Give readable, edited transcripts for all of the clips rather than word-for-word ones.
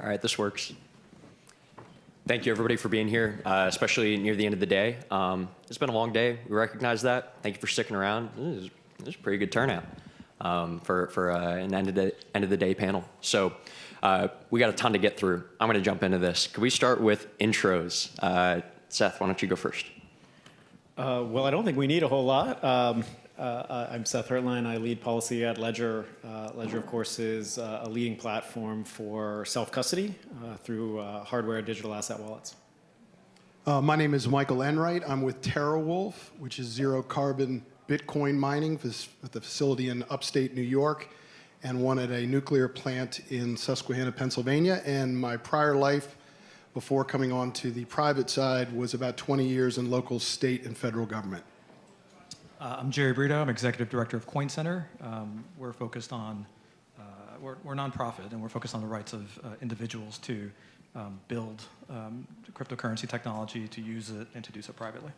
All right, this works. Thank you, everybody, for being here, especially near the end of the day. It's been a long day. We recognize that. Thank you for sticking around. This is a pretty good turnout for an end of the day panel. So we got a ton to get through. I'm going to jump into this. Could we start with intros? Seth, why don't you go first? Well, I don't think we need a whole lot. I'm Seth Hertlein. I lead policy at Ledger. Ledger, of course, is a leading platform for self-custody through hardware digital asset wallets. My name is Michael Enright. I'm with TeraWulf, which is zero-carbon Bitcoin mining with a facility in upstate New York and one at a nuclear plant in Susquehanna, Pennsylvania. And my prior life, before coming on to the private side, was about 20 years in local, state, and federal government. I'm Jerry Brito. I'm executive director of Coin Center. We're focused on, we're nonprofit, and we're focused on the rights of individuals to build cryptocurrency technology, to use it, and to do so privately.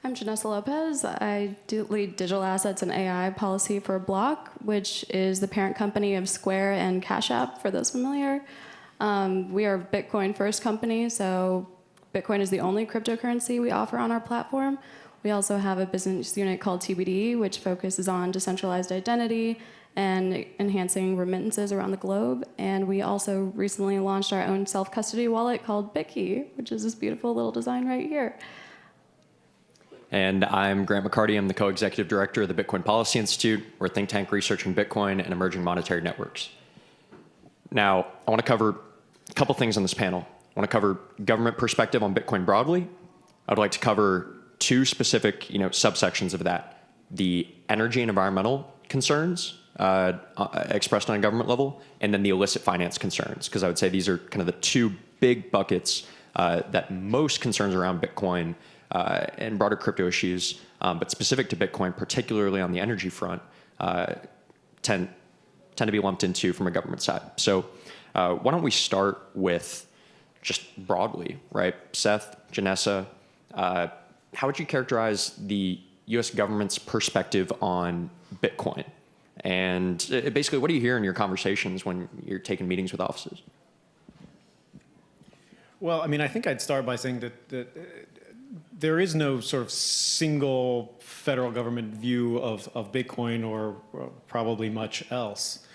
I'm Janessa Lopez. I lead digital assets and AI policy for Block, which is the parent company of Square and Cash App, for those familiar. We are a Bitcoin first company, so Bitcoin is the only cryptocurrency we offer on our platform. We also have a business unit called TBD, which focuses on decentralized identity and enhancing remittances around the globe. And we also recently launched our own self-custody wallet called BitKey, which is this beautiful little design right here. And I'm Grant McCarty. I'm the co-executive director of the Bitcoin Policy Institute. We're a think tank researching Bitcoin and emerging monetary networks. Now, I want to cover a couple things on this panel. I want to cover government perspective on Bitcoin broadly. I'd like to cover two specific subsections of that: the energy and environmental concerns expressed on a government level, and then the illicit finance concerns, because I would say these are kind of the two big buckets that most concerns around Bitcoin and broader crypto issues, but specific to Bitcoin, particularly on the energy front, tend to be lumped into from a government side. So why don't we start with just broadly, right? Seth, Janessa, how would you characterize the U.S. government's perspective on Bitcoin? And basically, what do you hear in your conversations when you're taking meetings with offices? Well, I mean, I think I'd start by saying that there is no sort of single federal government view of Bitcoin or probably much else.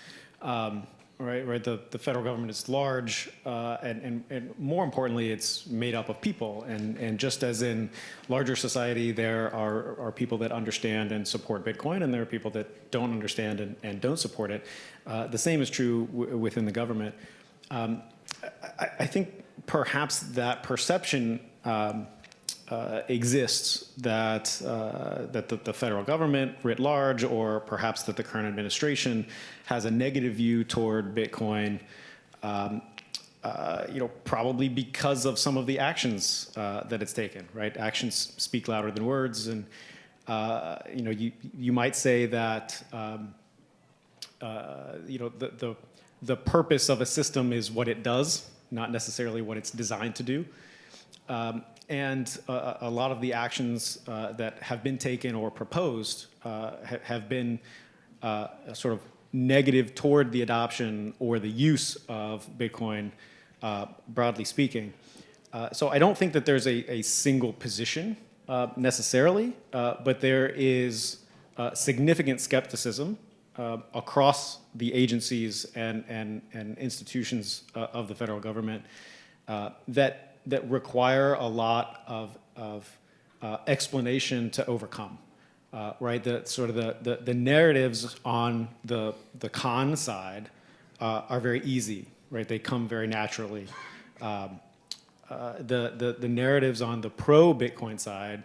Right. The federal government is large, and more importantly, it's made up of people. And just as in larger society, there are people that understand and support Bitcoin, and there are people that don't understand and don't support it. The same is true within the government. I think perhaps that perception exists that the federal government writ large, or perhaps that the current administration has a negative view toward Bitcoin, probably because of some of the actions that it's taken. Right, actions speak louder than words, and you might say that the purpose of a system is what it does, not necessarily what it's designed to do. And a lot of the actions that have been taken or proposed have been sort of negative toward the adoption or the use of Bitcoin, broadly speaking. So I don't think that there's a single position necessarily, but there is significant skepticism across the agencies and institutions of the federal government that require a lot of explanation to overcome. Right, the narratives on the con side are very easy. Right, they come very naturally. The narratives on the pro Bitcoin side,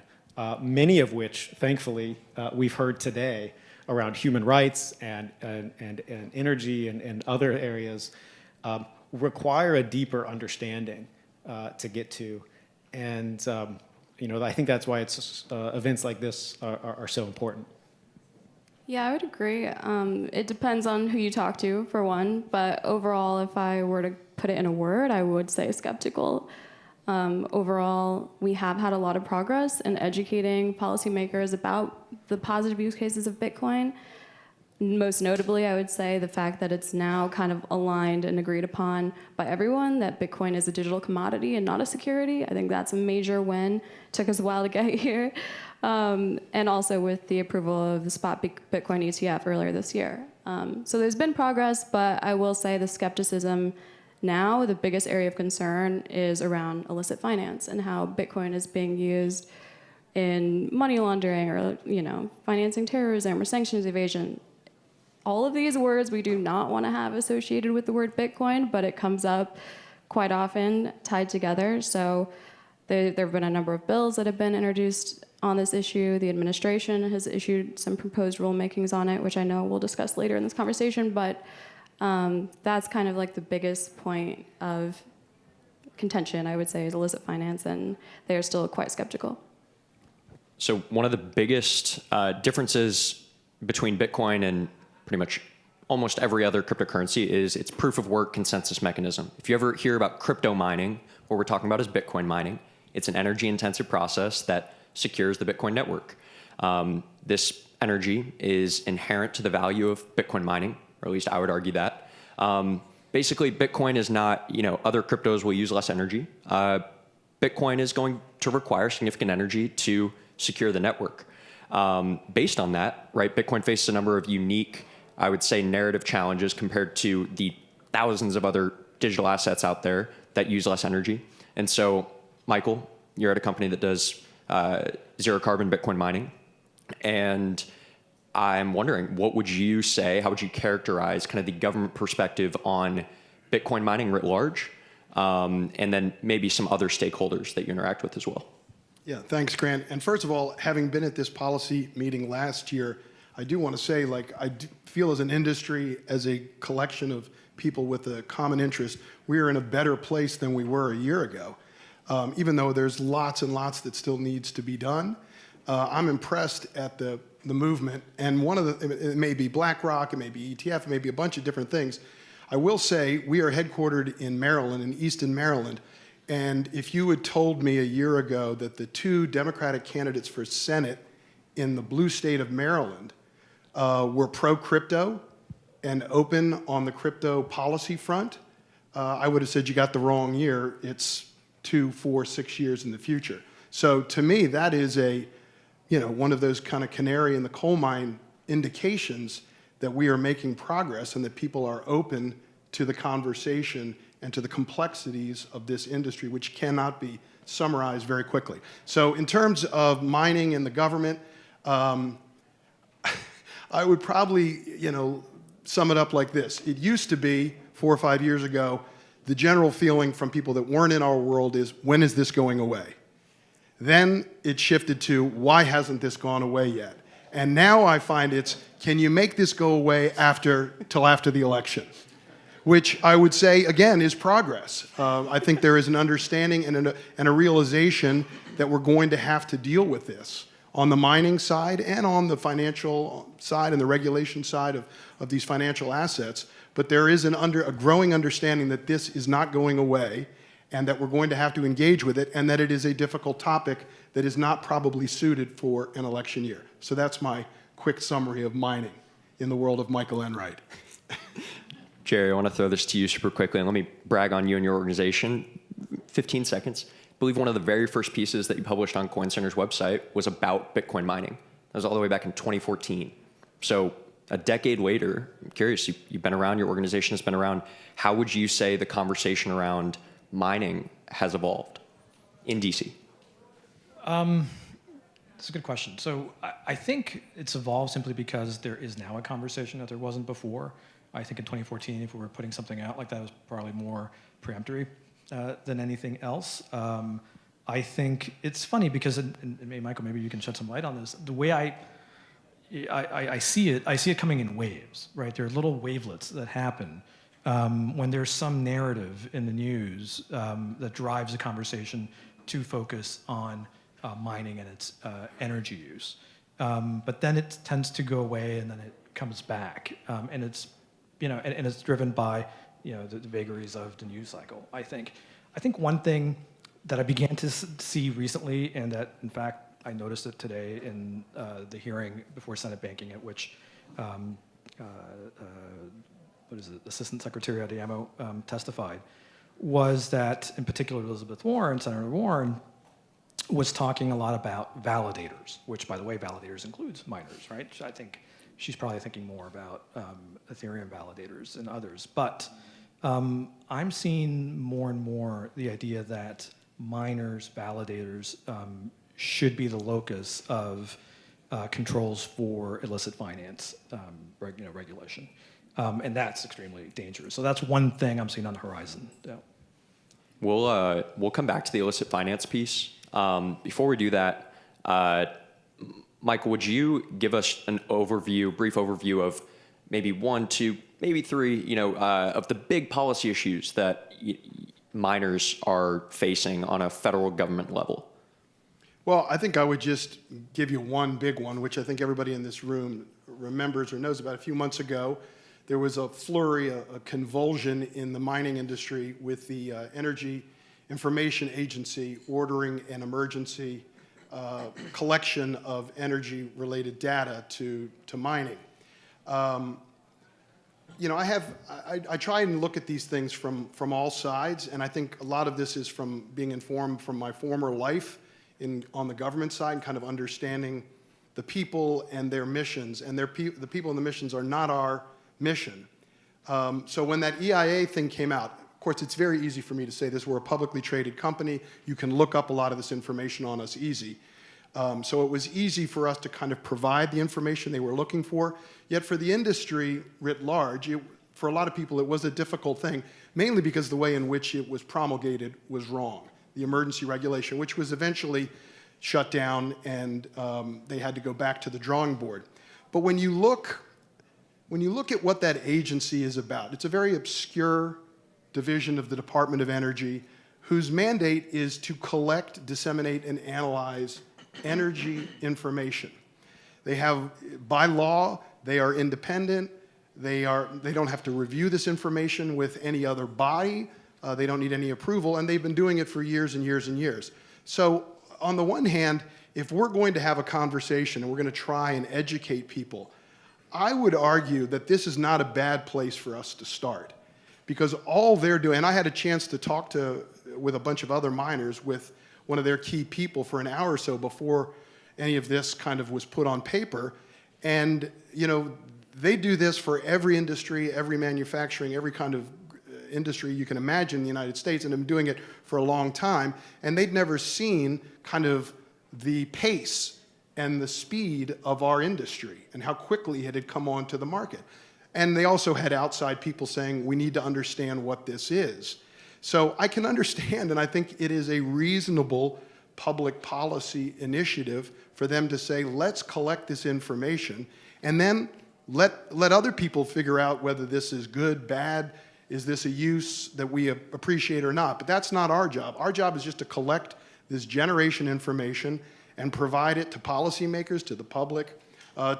many of which, thankfully, we've heard today around human rights and energy and other areas, require a deeper understanding to get to, and I think that's why events like this are so important. Yeah, I would agree. It depends on who you talk to, for one, but overall, if I were to put it in a word, I would say skeptical. Overall, we have had a lot of progress in educating policymakers about the positive use cases of Bitcoin. Most notably, I would say the fact that it's now kind of aligned and agreed upon by everyone that Bitcoin is a digital commodity and not a security. I think that's a major win. Took us a while to get here. And also with the approval of the spot Bitcoin ETF earlier this year. So there's been progress, but I will say the skepticism now, the biggest area of concern is around illicit finance and how Bitcoin is being used in money laundering or, financing terrorism or sanctions evasion. All of these words we do not want to have associated with the word Bitcoin, but it comes up quite often tied together. So there have been a number of bills that have been introduced on this issue. The administration has issued some proposed rulemakings on it, which I know we'll discuss later in this conversation, but that's kind of like the biggest point of contention, I would say, is illicit finance, and they are still quite skeptical. So one of the biggest differences between Bitcoin and pretty much almost every other cryptocurrency is its proof of work consensus mechanism. If you ever hear about crypto mining, what we're talking about is Bitcoin mining. It's an energy intensive process that secures the Bitcoin network. This energy is inherent to the value of Bitcoin mining, or at least I would argue that. Basically, Bitcoin is not, other cryptos will use less energy. Bitcoin is going to require significant energy to secure the network. Based on that, right, Bitcoin faces a number of unique, I would say, narrative challenges compared to the thousands of other digital assets out there that use less energy. And so, Michael, you're at a company that does zero carbon Bitcoin mining. And I'm wondering, what would you say, how would you characterize kind of the government perspective on Bitcoin mining writ large? And then maybe some other stakeholders that you interact with as well. Yeah, thanks, Grant. And first of all, having been at this policy meeting last year, I do want to say, I feel as an industry, as a collection of people with a common interest, we are in a better place than we were a year ago. Even though there's lots and lots that still needs to be done, I'm impressed at the movement. And it may be BlackRock, it may be ETF, it may be a bunch of different things. I will say we are headquartered in Maryland, in Easton, Maryland. And if you had told me a year ago that the two Democratic candidates for Senate in the blue state of Maryland were pro-crypto and open on the crypto policy front, I would have said you got the wrong year. It's 2, 4, 6 years in the future. So to me, that is one of those kind of canary in the coal mine indications that we are making progress and that people are open to the conversation and to the complexities of this industry, which cannot be summarized very quickly. So in terms of mining and the government, I would probably, sum it up like this. It used to be 4 or 5 years ago, the general feeling from people that weren't in our world is, when is this going away? Then it shifted to, why hasn't this gone away yet? And now I find it's, can you make this go away till after the election? Which I would say, again, is progress. I think there is an understanding and a realization that we're going to have to deal with this on the mining side and on the financial side and the regulation side of these financial assets. But there is a growing understanding that this is not going away and that we're going to have to engage with it, and that it is a difficult topic that is not probably suited for an election year. So that's my quick summary of mining in the world of Michael Enright. Jerry, I want to throw this to you super quickly, and let me brag on you and your organization. 15 seconds. I believe one of the very first pieces that you published on CoinCenter's website was about Bitcoin mining. That was all the way back in 2014. So a decade later, I'm curious, you've been around, your organization has been around. How would you say the conversation around mining has evolved in DC? That's a good question. So I think it's evolved simply because there is now a conversation that there wasn't before. I think in 2014, if we were putting something out like that, it was probably more peremptory than anything else. I think it's funny because, and Michael, maybe you can shed some light on this. The way I see it coming in waves, right? There are little wavelets that happen when there's some narrative in the news that drives a conversation to focus on mining and its energy use. But then it tends to go away and then it comes back. And it's, and it's driven by, the vagaries of the news cycle, I think. I think one thing that I began to see recently, and that, in fact, I noticed it today in the hearing before Senate Banking, at which Assistant Secretary Adeyemo testified, was that, in particular, Elizabeth Warren, Senator Warren, was talking a lot about validators, which, by the way, validators includes miners, right? I think she's probably thinking more about Ethereum validators and others. But I'm seeing more and more the idea that miners, validators, should be the locus of controls for illicit finance regulation. And that's extremely dangerous. So that's one thing I'm seeing on the horizon. Yeah. We'll come back to the illicit finance piece. Before we do that, Michael, would you give us an overview, brief overview of maybe 1, 2, maybe 3, of the big policy issues that miners are facing on a federal government level? Well, I think I would just give you one big one, which I think everybody in this room remembers or knows about. A few months ago, there was a flurry, a convulsion in the mining industry with the Energy Information Agency ordering an emergency collection of energy-related data to mining. I try and look at these things from all sides, and I think a lot of this is from being informed from my former life on the government side and kind of understanding the people and their missions, and the people and the missions are not our mission. So when that EIA thing came out, of course, it's very easy for me to say this. We're a publicly traded company. You can look up a lot of this information on us easy. So it was easy for us to kind of provide the information they were looking for. Yet for the industry writ large, for a lot of people, it was a difficult thing, mainly because the way in which it was promulgated was wrong. The emergency regulation, which was eventually shut down, and they had to go back to the drawing board. But when you look at what that agency is about, it's a very obscure division of the Department of Energy whose mandate is to collect, disseminate, and analyze energy information. They have, by law, they are independent. They don't have to review this information with any other body. They don't need any approval, and they've been doing it for years and years and years. So on the one hand, if we're going to have a conversation and we're going to try and educate people, I would argue that this is not a bad place for us to start, because all they're doing, and I had a chance to talk with a bunch of other miners, with one of their key people for an hour or so before any of this kind of was put on paper, and they do this for every industry, every manufacturing, every kind of industry you can imagine in the United States, and have been doing it for a long time, and they'd never seen kind of the pace and the speed of our industry and how quickly it had come onto the market. And they also had outside people saying, we need to understand what this is. So I can understand, and I think it is a reasonable public policy initiative for them to say, let's collect this information, and then let other people figure out whether this is good, bad, is this a use that we appreciate or not. But that's not our job. Our job is just to collect this generation information and provide it to policymakers, to the public,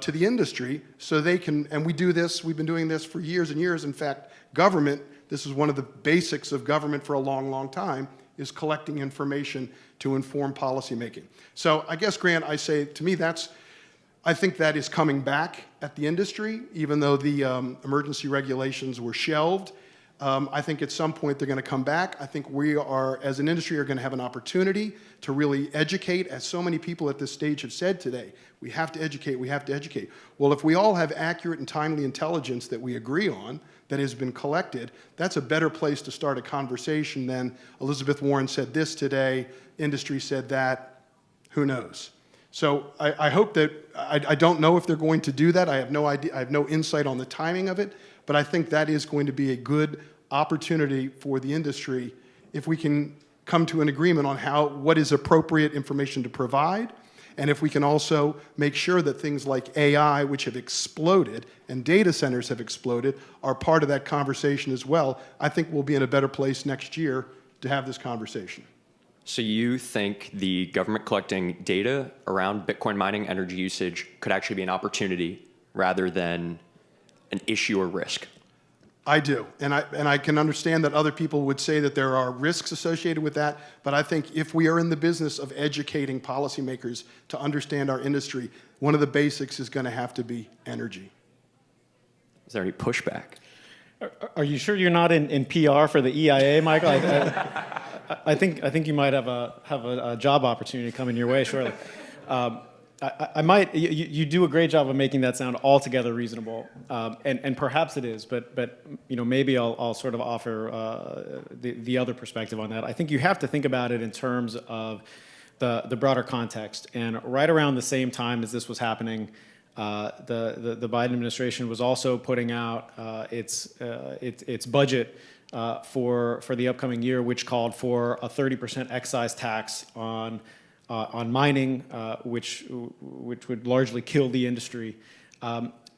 to the industry, so they can, and we do this, we've been doing this for years and years. In fact, government, this is one of the basics of government for a long, long time, is collecting information to inform policymaking. So I guess, Grant, I say, to me, I think that is coming back at the industry, even though the emergency regulations were shelved. I think at some point they're going to come back. I think we are, as an industry, are going to have an opportunity to really educate, as so many people at this stage have said today. We have to educate, we have to educate. Well, if we all have accurate and timely intelligence that we agree on, that has been collected, that's a better place to start a conversation than Elizabeth Warren said this today, industry said that, who knows? So I hope that, I don't know if they're going to do that. I have no idea, I have no insight on the timing of it, but I think that is going to be a good opportunity for the industry if we can come to an agreement on what is appropriate information to provide, and if we can also make sure that things like AI, which have exploded, and data centers have exploded, are part of that conversation as well. I think we'll be in a better place next year to have this conversation. So you think the government collecting data around Bitcoin mining energy usage could actually be an opportunity rather than an issue or risk? I do, and I can understand that other people would say that there are risks associated with that, but I think if we are in the business of educating policymakers to understand our industry, one of the basics is going to have to be energy. Is there any pushback? Are you sure you're not in PR for the EIA, Michael? I think you might have a job opportunity coming your way shortly. I might. You do a great job of making that sound altogether reasonable, and perhaps it is. But maybe I'll sort of offer the other perspective on that. I think you have to think about it in terms of the broader context. And right around the same time as this was happening, the Biden administration was also putting out its budget for the upcoming year, which called for a 30% excise tax on mining, which would largely kill the industry.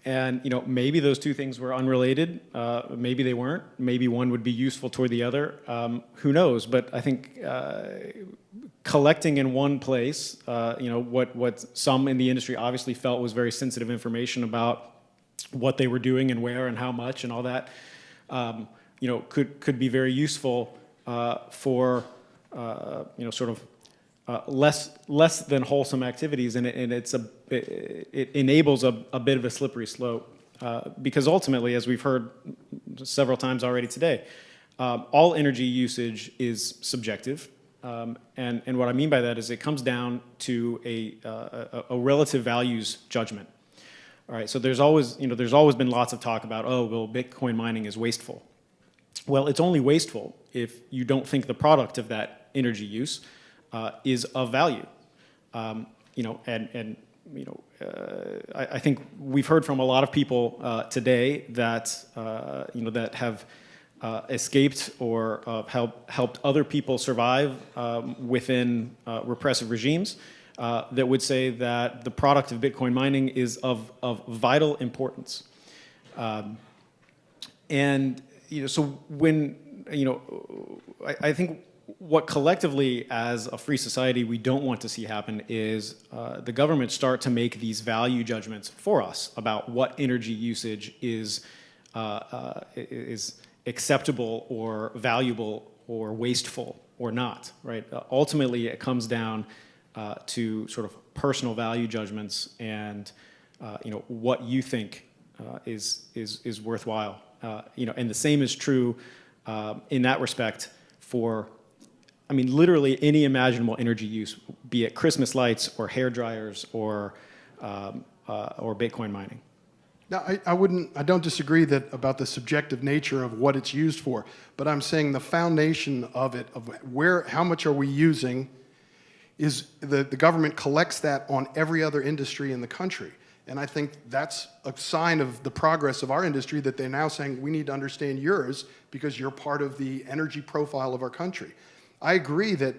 And maybe those two things were unrelated. Maybe they weren't. Maybe one would be useful toward the other. Who knows? But I think collecting in one place, what some in the industry obviously felt was very sensitive information about what they were doing and where and how much and all that, could be very useful for sort of less than wholesome activities, and it enables a bit of a slippery slope, because ultimately, as we've heard several times already today, all energy usage is subjective, and what I mean by that is it comes down to a relative values judgment. All right, so there's always been lots of talk about, Bitcoin mining is wasteful. Well, it's only wasteful if you don't think the product of that energy use is of value, I think we've heard from a lot of people today that that have escaped or helped other people survive within repressive regimes that would say that the product of Bitcoin mining is of vital importance, and so when I think what collectively as a free society we don't want to see happen is the government start to make these value judgments for us about what energy usage is acceptable or valuable or wasteful or not, right? Ultimately, it comes down to sort of personal value judgments and what you think is worthwhile. And the same is true in that respect for, literally any imaginable energy use, be it Christmas lights or hair dryers or Bitcoin mining. Now, I don't disagree about the subjective nature of what it's used for, but I'm saying the foundation of it, of how much are we using, is the government collects that on every other industry in the country. And I think that's a sign of the progress of our industry, that they're now saying we need to understand yours because you're part of the energy profile of our country. I agree that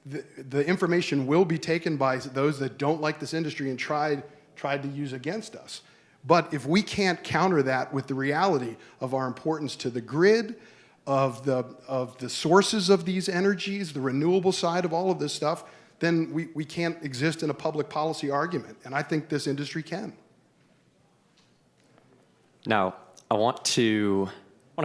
the information will be taken by those that don't like this industry and tried to use against us. But if we can't counter that with the reality of our importance to the grid, of the sources of these energies, the renewable side of all of this stuff, then we can't exist in a public policy argument. And I think this industry can. Now, I want to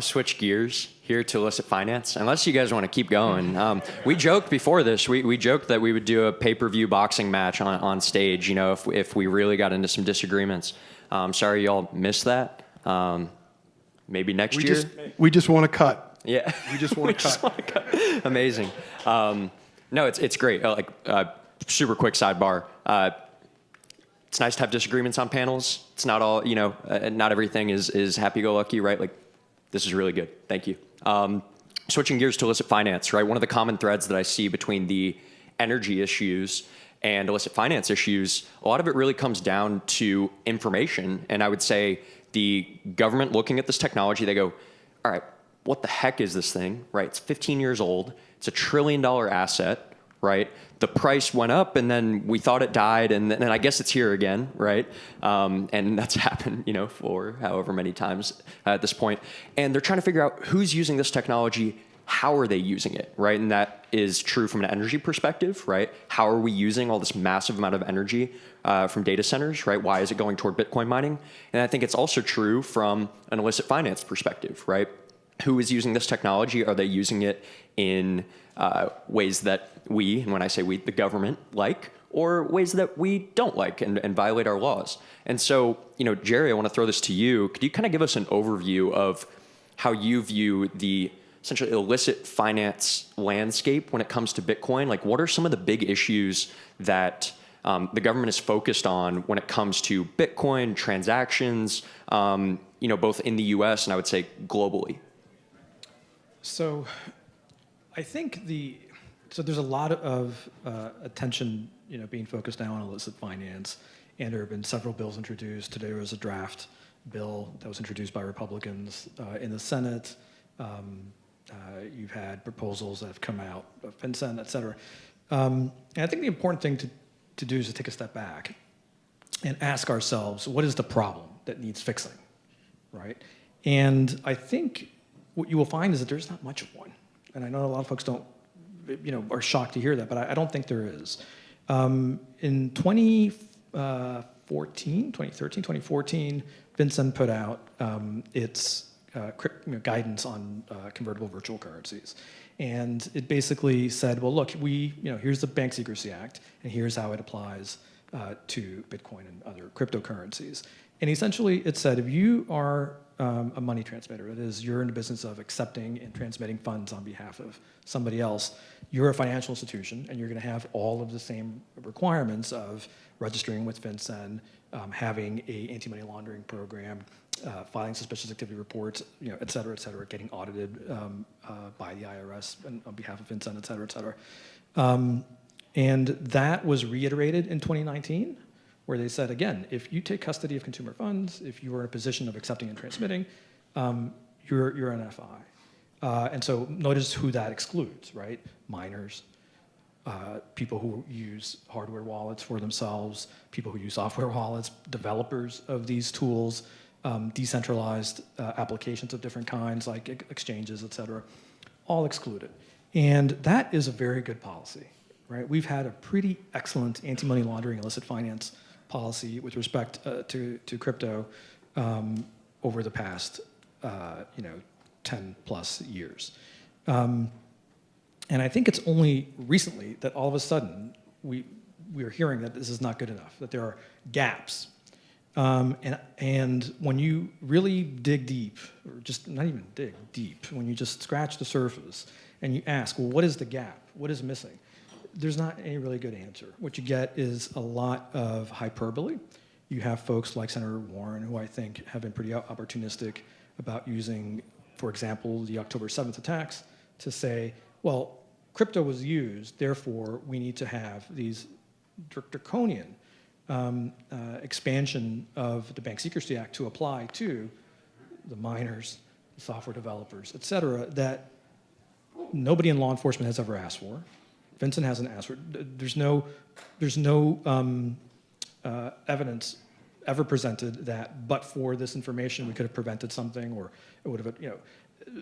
switch gears here to illicit finance, unless you guys want to keep going. We joked before this, we joked that we would do a pay-per-view boxing match on stage, if we really got into some disagreements. Sorry y'all missed that. Maybe next year? We just want to cut. Yeah. We just want to cut. Amazing. No, it's great. Super quick sidebar. It's nice to have disagreements on panels. It's not all, not everything is happy-go-lucky, right? Like, this is really good. Thank you. Switching gears to illicit finance, right? One of the common threads that I see between the energy issues and illicit finance issues, a lot of it really comes down to information. And I would say the government looking at this technology, they go, all right, what the heck is this thing, right? It's 15 years old. It's $1 trillion asset, right? The price went up and then we thought it died and then I guess it's here again, right? And that's happened, for however many times at this point. And they're trying to figure out who's using this technology, how are they using it, right? And that is true from an energy perspective, right? How are we using all this massive amount of energy from data centers, right? Why is it going toward Bitcoin mining? And I think it's also true from an illicit finance perspective, right? Who is using this technology? Are they using it in ways that we, and when I say we, the government, like, or ways that we don't like and violate our laws. And so, Jerry, I want to throw this to you. Could you kind of give us an overview of how you view the essentially illicit finance landscape when it comes to Bitcoin? Like, what are some of the big issues that the government is focused on when it comes to Bitcoin transactions, both in the US and I would say globally? So I think there's a lot of attention, being focused now on illicit finance, and there have been several bills introduced. Today there was a draft bill that was introduced by Republicans in the Senate. You've had proposals that have come out of FinCEN, et cetera. And I think the important thing to do is to take a step back and ask ourselves, what is the problem that needs fixing, right? And I think what you will find is that there's not much of one. And I know a lot of folks are shocked to hear that, but I don't think there is. In 2014, FinCEN put out its guidance on convertible virtual currencies. And it basically said, well, look, here's the Bank Secrecy Act, and here's how it applies to Bitcoin and other cryptocurrencies. And essentially, it said, if you are a money transmitter, that is, you're in the business of accepting and transmitting funds on behalf of somebody else, you're a financial institution, and you're going to have all of the same requirements of registering with FinCEN, having an anti-money laundering program, filing suspicious activity reports, et cetera, getting audited by the IRS and on behalf of FinCEN, et cetera. And that was reiterated in 2019, where they said, again, if you take custody of consumer funds, if you are in a position of accepting and transmitting, you're an FI. And so notice who that excludes, right? Minors, people who use hardware wallets for themselves, people who use software wallets, developers of these tools, decentralized applications of different kinds like exchanges, et cetera, all excluded. And that is a very good policy, right? We've had a pretty excellent anti-money laundering, illicit finance policy with respect to crypto over the past 10 plus years. And I think it's only recently that all of a sudden we are hearing that this is not good enough, that there are gaps. And when you really dig deep, or just not even dig deep, when you just scratch the surface and you ask, well, what is the gap? What is missing? There's not any really good answer. What you get is a lot of hyperbole. You have folks like Senator Warren, who I think have been pretty opportunistic about using, for example, the October 7th attacks to say, well, crypto was used, therefore we need to have these draconian expansion of the Bank Secrecy Act to apply to the miners, the software developers, et cetera, that nobody in law enforcement has ever asked for. FinCEN hasn't asked for. There's no evidence ever presented that, but for this information, we could have prevented something, or it would have,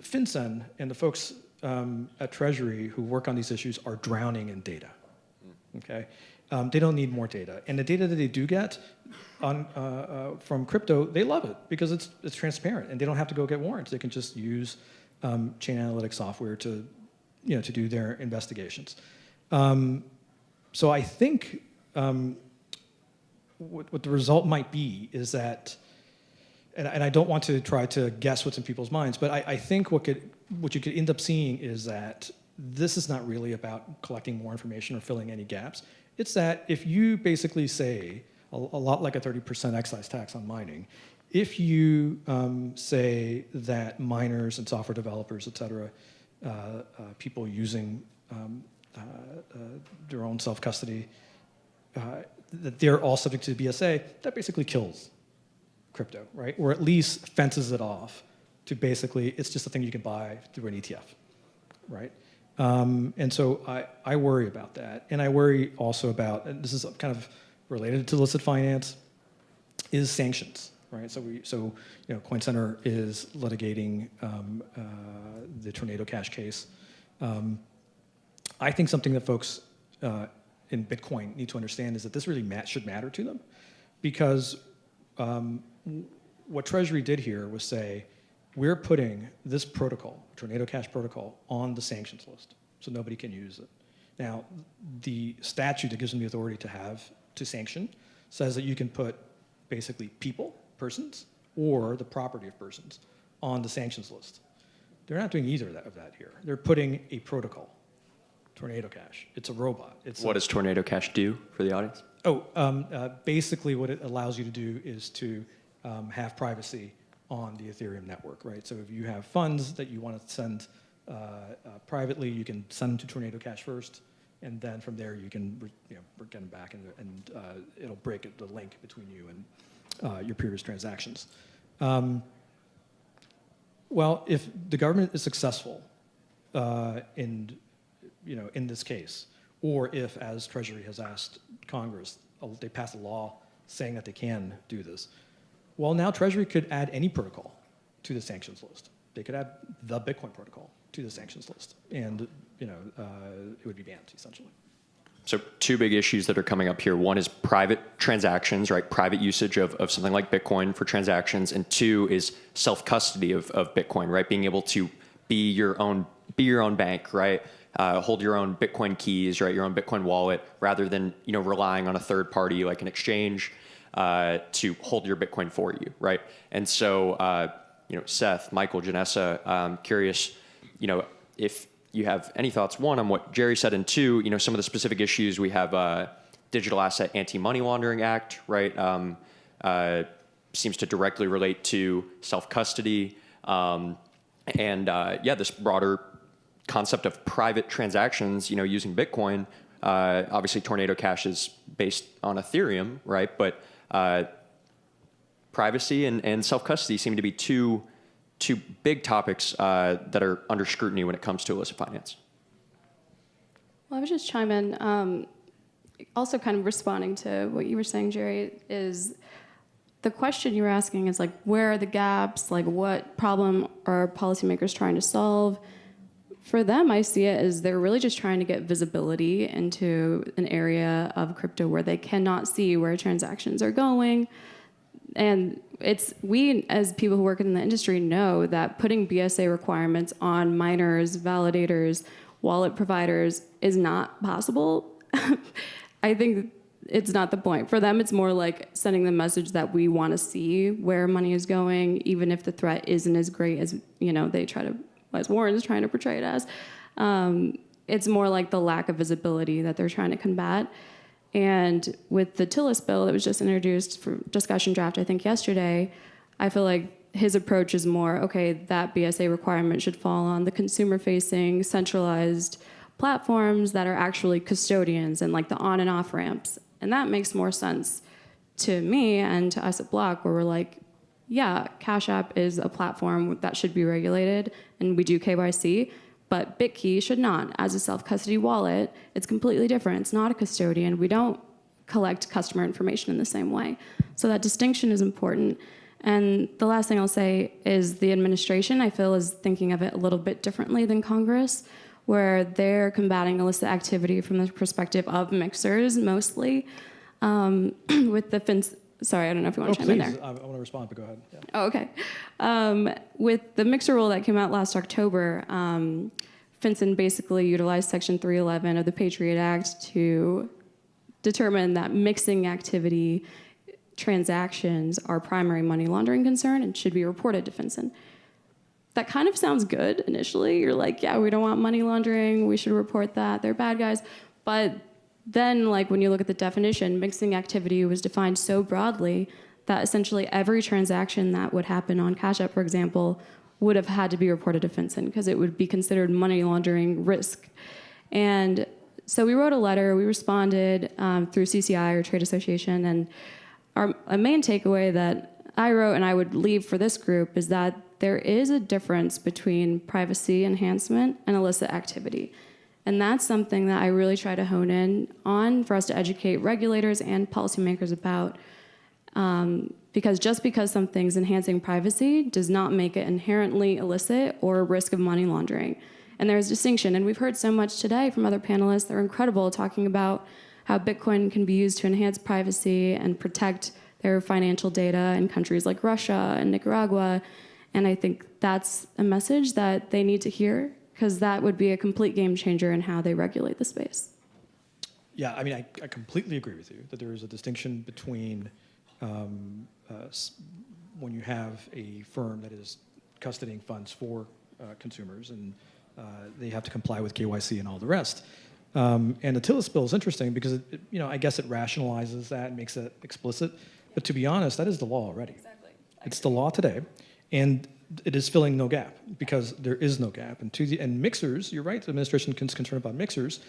FinCEN and the folks at Treasury who work on these issues are drowning in data. Okay, they don't need more data, and the data that they do get from crypto, they love it because it's transparent, and they don't have to go get warrants. They can just use chain analytic software to do their investigations. So I think what the result might be is that, and I don't want to try to guess what's in people's minds, but I think what you could end up seeing is that this is not really about collecting more information or filling any gaps. It's that if you basically say, a lot like a 30% excise tax on mining, if you say that miners and software developers, et cetera, people using their own self-custody, that they're all subject to the BSA, that basically kills crypto, right? Or at least fences it off to basically, it's just a thing you can buy through an ETF, right? And so I worry about that. And I worry also about, and this is kind of related to illicit finance, is sanctions, right? So Coin Center is litigating the Tornado Cash case. I think something that folks in Bitcoin need to understand is that this really should matter to them, because what Treasury did here was say, we're putting this protocol, Tornado Cash protocol, on the sanctions list, so nobody can use it. Now, the statute that gives them the authority to sanction says that you can put basically people, persons, or the property of persons on the sanctions list. They're not doing either of that here. They're putting a protocol, Tornado Cash. It's a robot. What does Tornado Cash do for the audience? Basically what it allows you to do is to have privacy on the Ethereum network, right? So if you have funds that you want to send privately, you can send them to Tornado Cash first, and then from there you can get them back, and it'll break the link between you and your previous transactions. Well, if the government is successful in this case, or if, as Treasury has asked Congress, they pass a law saying that they can do this, well, now Treasury could add any protocol to the sanctions list. They could add the Bitcoin protocol to the sanctions list, and it would be banned, essentially. So two big issues that are coming up here. One is private transactions, right? Private usage of something like Bitcoin for transactions. And two is self-custody of Bitcoin, right? Being able to be your own bank, right? Hold your own Bitcoin keys, right? Your own Bitcoin wallet, rather than, relying on a third party like an exchange to hold your Bitcoin for you, right? And so, Seth, Michael, Janessa, I'm curious, if you have any thoughts, one, on what Jerry said, and two, some of the specific issues. We have Digital Asset Anti-Money Laundering Act, right? Seems to directly relate to self-custody. This broader concept of private transactions, using Bitcoin. Obviously, Tornado Cash is based on Ethereum, right? But privacy and self-custody seem to be two big topics that are under scrutiny when it comes to illicit finance. Well, I would just chime in. Also, kind of responding to what you were saying, Jerry, is the question you were asking is like, where are the gaps? Like, what problem are policymakers trying to solve? For them, I see it as they're really just trying to get visibility into an area of crypto where they cannot see where transactions are going. And we, as people who work in the industry, know that putting BSA requirements on miners, validators, wallet providers is not possible. I think it's not the point. For them, it's more like sending the message that we want to see where money is going, even if the threat isn't as great as as Warren's trying to portray it as. It's more like the lack of visibility that they're trying to combat. And with the Tillis bill that was just introduced for discussion draft, I think yesterday, I feel like his approach is more, okay, that BSA requirement should fall on the consumer-facing, centralized platforms that are actually custodians and like the on and off ramps. And that makes more sense to me and to us at Block, where we're like, yeah, Cash App is a platform that should be regulated, and we do KYC, but BitKey should not. As a self-custody wallet, it's completely different. It's not a custodian. We don't collect customer information in the same way. So that distinction is important. And the last thing I'll say is the administration, I feel, is thinking of it a little bit differently than Congress, where they're combating illicit activity from the perspective of mixers mostly, with the Sorry, I don't know if you want to chime in there. I want to respond, but go ahead. Yeah. Oh, okay. With the mixer rule that came out last October, FinCEN basically utilized Section 311 of the Patriot Act to determine that mixing activity transactions are primary money laundering concern and should be reported to FinCEN. That kind of sounds good initially. You're like, yeah, we don't want money laundering. We should report that. They're bad guys. But then, like, when you look at the definition, mixing activity was defined so broadly that essentially every transaction that would happen on Cash App, for example, would have had to be reported to FinCEN because it would be considered money laundering risk. And so we wrote a letter. We responded through CCI, or Trade Association, and a main takeaway that I wrote and I would leave for this group is that there is a difference between privacy enhancement and illicit activity. And that's something that I really try to hone in on for us to educate regulators and policymakers about. Because just because something's enhancing privacy does not make it inherently illicit or a risk of money laundering. And there's distinction. And we've heard so much today from other panelists. They're incredible, talking about how Bitcoin can be used to enhance privacy and protect their financial data in countries like Russia and Nicaragua. And I think that's a message that they need to hear. because that would be a complete game changer in how they regulate the space. Yeah, I mean, I completely agree with you that there is a distinction between when you have a firm that is custodying funds for consumers and they have to comply with KYC and all the rest. And the Tillis bill is interesting because I guess it rationalizes that and makes it explicit. But to be honest, that is the law already. Exactly. It's the law today, and it is filling no gap because there is no gap. And mixers, you're right. The administration is concerned about mixers,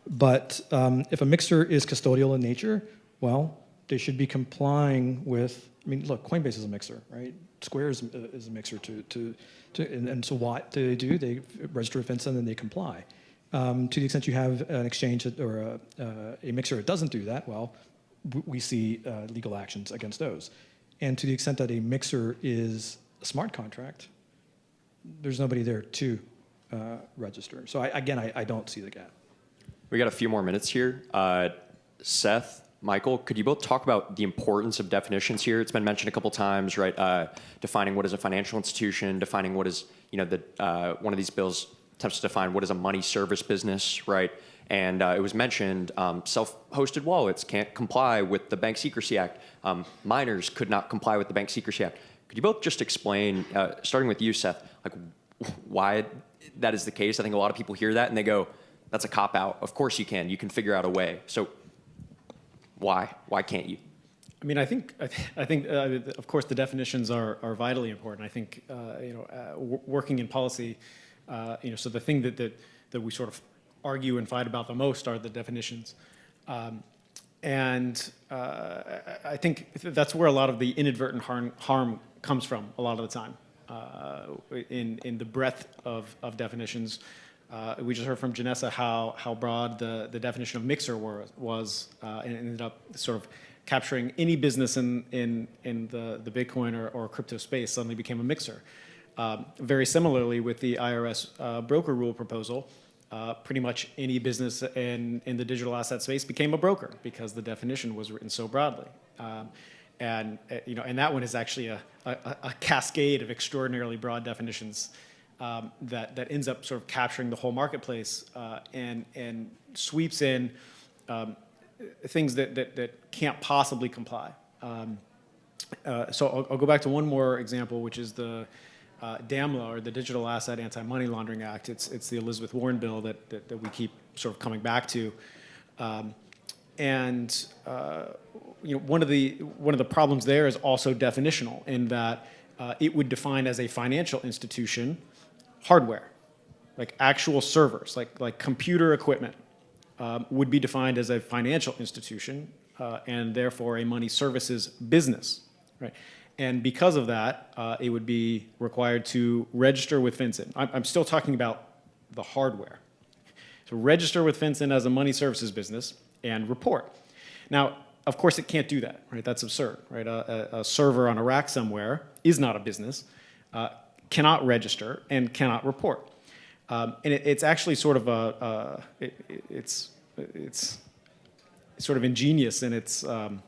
but if a mixer is custodial in nature, well, they should be complying with. I mean, look, Coinbase is a mixer, right? Square is a mixer and so what do? They register with FinCEN and they comply. To the extent you have an exchange or a mixer that doesn't do that, well, we see legal actions against those. And to the extent that a mixer is a smart contract, there's nobody there to register. So I don't see the gap. We got a few more minutes here. Seth, Michael, could you both talk about the importance of definitions here? It's been mentioned a couple times, right? Defining what is a financial institution, defining what is, one of these bills attempts to define what is a money service business, right? And it was mentioned self-hosted wallets can't comply with the Bank Secrecy Act. Miners could not comply with the Bank Secrecy Act. Could you both just explain, starting with you, Seth, like why that is the case? I think a lot of people hear that and they go, that's a cop-out. Of course you can. You can figure out a way. So why? Why can't you? I mean, I think, of course, the definitions are vitally important. I think, working in policy, so the thing that we sort of argue and fight about the most are the definitions. And I think that's where a lot of the inadvertent harm comes from a lot of the time, in the breadth of definitions. We just heard from Janessa how broad the definition of mixer was, and ended up sort of capturing any business in the Bitcoin or crypto space suddenly became a mixer. Very similarly with the IRS broker rule proposal, pretty much any business in the digital asset space became a broker because the definition was written so broadly. And that one is actually a cascade of extraordinarily broad definitions that ends up sort of capturing the whole marketplace and sweeps in things that can't possibly comply. So I'll go back to one more example, which is the DAMLA, or the Digital Asset Anti-Money Laundering Act. It's the Elizabeth Warren bill that we keep sort of coming back to. One of the problems there is also definitional in that it would define as a financial institution hardware, like actual servers, like computer equipment, would be defined as a financial institution and therefore a money services business, right? And because of that, it would be required to register with FinCEN. I'm still talking about the hardware. So register with FinCEN as a money services business and report. Now, of course, it can't do that, right? That's absurd, right? A server on a rack somewhere is not a business, cannot register, and cannot report. And it's actually sort of it's sort of ingenious in its treachery.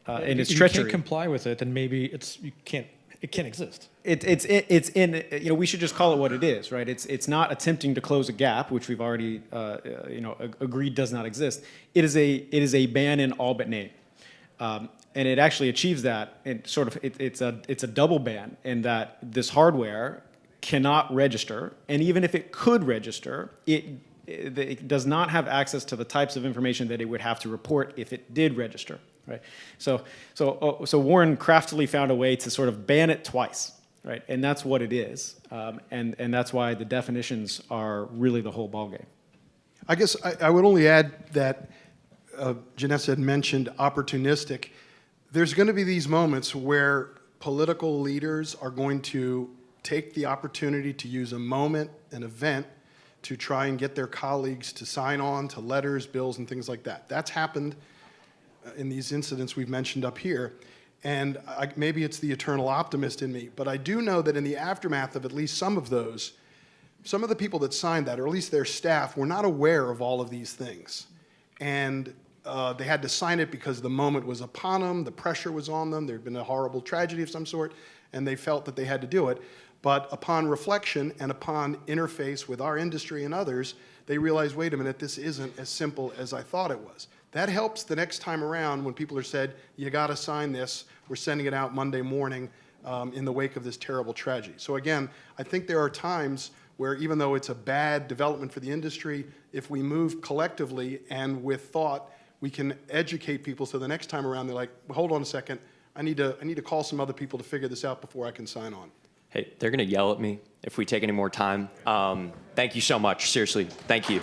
If you can't comply with it, then maybe it can't exist. It's in we should just call it what it is, right? It's not attempting to close a gap, which we've already agreed does not exist. It is a ban in all but name, and it actually achieves that. It's a double ban in that this hardware cannot register, and even if it could register, it does not have access to the types of information that it would have to report if it did register. Right, so Warren craftily found a way to sort of ban it twice, right, and that's what it is, and that's why the definitions are really the whole ballgame. I guess I would only add that Janessa had mentioned opportunistic. There's going to be these moments where political leaders are going to take the opportunity to use a moment, an event, to try and get their colleagues to sign on to letters, bills, and things like that. That's happened in these incidents we've mentioned up here. And maybe it's the eternal optimist in me, but I do know that in the aftermath of at least some of those, some of the people that signed that, or at least their staff, were not aware of all of these things. And they had to sign it because the moment was upon them, the pressure was on them, there had been a horrible tragedy of some sort, and they felt that they had to do it. But upon reflection and upon interface with our industry and others, they realized, wait a minute, this isn't as simple as I thought it was. That helps the next time around when people are said, you got to sign this, we're sending it out Monday morning in the wake of this terrible tragedy. So again, I think there are times where even though it's a bad development for the industry, if we move collectively and with thought, we can educate people so the nenext time around they're like, well, hold on a second, I need to call some other people to figure this out before I can sign on. Hey, they're going to yell at me if we take any more time. Thank you so much. Seriously, thank you.